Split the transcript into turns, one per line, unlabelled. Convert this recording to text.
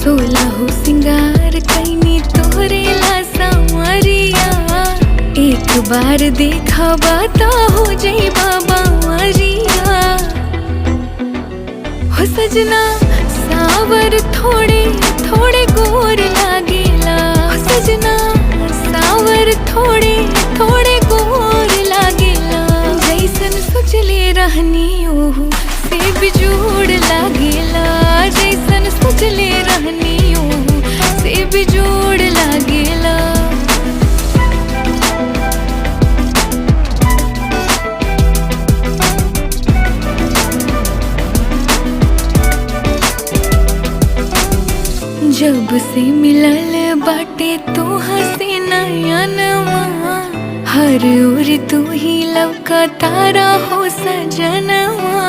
सोलहो सिंगार कैनी तोहरे ला सावरिया। एक बार देखा बाता हो जाई बाबा मरिया। हो सजना सावर थोड़े थोड़े गोर लागेला। हो सजना सावर थोड़े थोड़े गोर लागेला। जैसन सोचले रहनी ओहू से बिजोड़ लागेला। जैसन सोचले रहनी ओहू से बिजोड़ लागेला। जब से मिलल बाटे तोहा से नयनवा। हर ओर तू ही लवका तारा हो सजनवा।